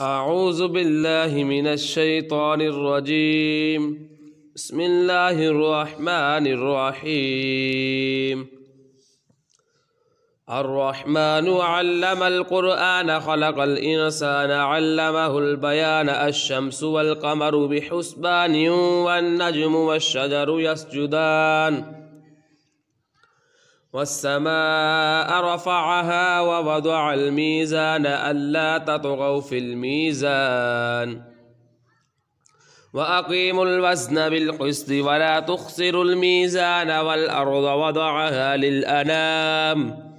أعوذ بالله من الشيطان الرجيم. بسم الله الرحمن الرحيم. الرحمن علم القرآن خلق الإنسان علمه البيان. الشمس والقمر بحسبان والنجم والشجر يسجدان والسماء رفعها ووضع الميزان ألا تطغوا في الميزان وأقيموا الوزن بالقسط ولا تخسروا الميزان والأرض وضعها للأنام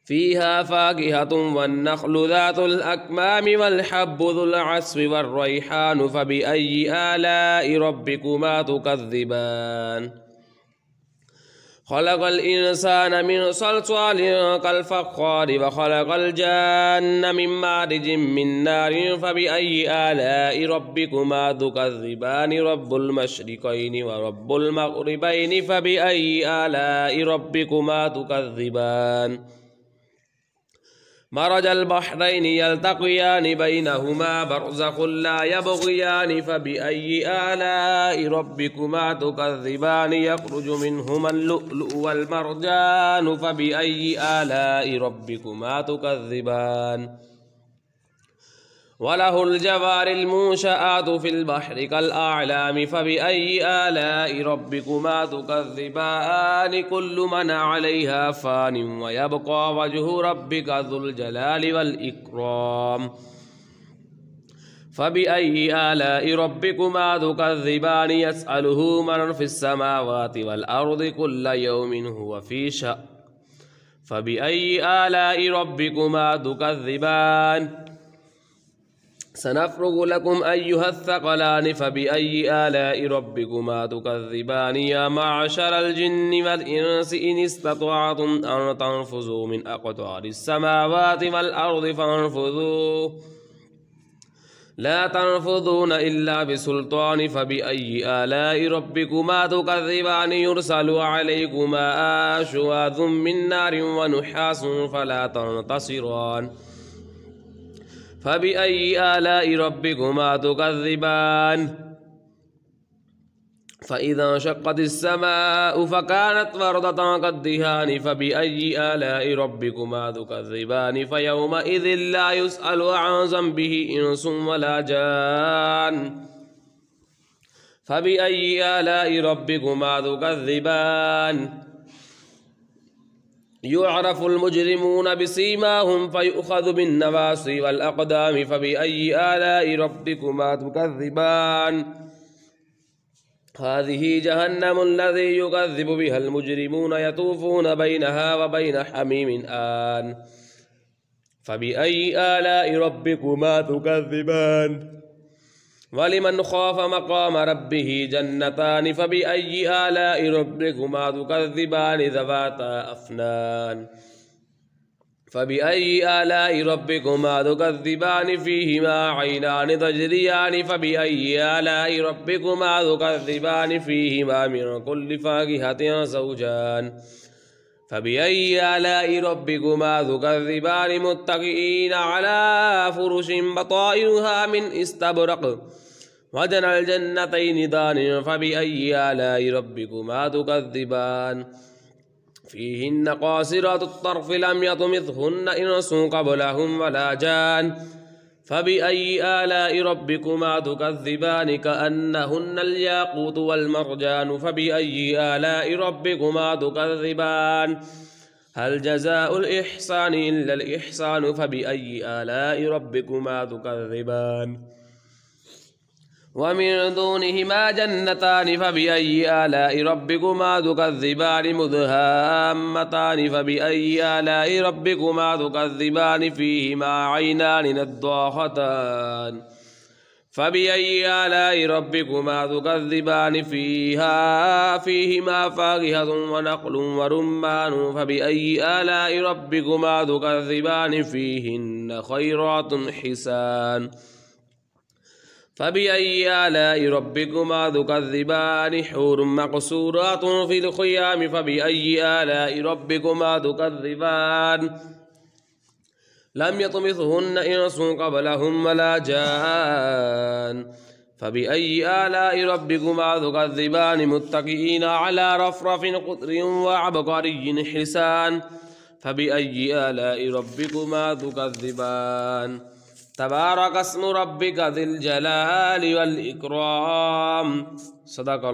فيها فاكهة والنخل ذات الأكمام والحب ذو العصف والريحان فبأي آلاء ربكما تكذبان خلق الإنسان من صلصال كالفخار وخلق الجان من مارج من نار فبأي آلاء ربكما تكذبان رب المشرقين ورب المغربين فبأي آلاء ربكما تكذبان مرج البحرين يلتقيان بينهما برزخ لا يبغيان فبأي آلاء ربكما تكذبان يخرج منهما اللؤلؤ والمرجان فبأي آلاء ربكما تكذبان وله الجوار المنشآت في البحر كالأعلام فبأي آلاء ربكما تكذبان كل من عليها فان ويبقى وجه ربك ذو الجلال والإكرام فبأي آلاء ربكما تكذبان يسأله من في السماوات والأرض كل يوم هو في شأن فبأي آلاء ربكما تكذبان سنفرغ لكم أيها الثقلان فبأي آلاء ربكما تكذبان يا معشر الجن والإنس إن استطعتم أن تنفذوا من أقطار السماوات والأرض فانفذوا لا تنفذون إلا بسلطان فبأي آلاء ربكما تكذبان يرسل عليكما شواظ من نار ونحاس فلا تنتصران فبأي آلاء ربكما تكذبان فإذا انشقت السماء فكانت وردة كالدهان فبأي آلاء ربكما تكذبان فيومئذ لا يسأل عن ذنبه إنس ولا جان فبأي آلاء ربكما تكذبان يعرف المجرمون بسيماهم فيؤخذ بالنواصي والأقدام فبأي آلاء ربكما تكذبان هذه جهنم الذي يكذب بها المجرمون يطوفون بينها وبين حميم آن فبأي آلاء ربكما تكذبان ولمن خاف مقام ربه جنتان فبأي آلاء ربكما تكذبان ذواتا أفنان فبأي آلاء ربكما تكذبان فيهما عينان تجريان فبأي آلاء ربكما تكذبان فيهما من كل فاكهة زوجان فبأي آلاء ربكما تكذبان متكئين على فرش بطائنها من استبرق وجنى الجنتين دان فبأي آلاء ربكما تكذبان فيهن قاصرات الطرف لم يطمثهن إنس قبلهم ولا جان فبأي آلاء ربكما تكذبان كأنهن الياقوت والمرجان فبأي آلاء ربكما تكذبان هل جزاء الإحسان إلا الإحسان فبأي آلاء ربكما تكذبان ومن دونهما جنتان فبأي آلاء ربكما تكذبان مدهامتان فبأي آلاء ربكما تكذبان فيهما عينان نضاختان فبأي آلاء ربكما تكذبان فيهما فاكهة ونخل ورمان فبأي آلاء ربكما تكذبان فيهن خيرات حسان فبأي آلاء ربكما تكذبان حور مقصورات في الخيام فبأي آلاء ربكما تكذبان لم يطمثهن إنس قبلهم ولا جان فبأي آلاء ربكما تكذبان متكئين على رفرف خضر وعبقري حسان فبأي آلاء ربكما تكذبان تبارك اسم ربك ذي الجلال والإكرام. صدق الله.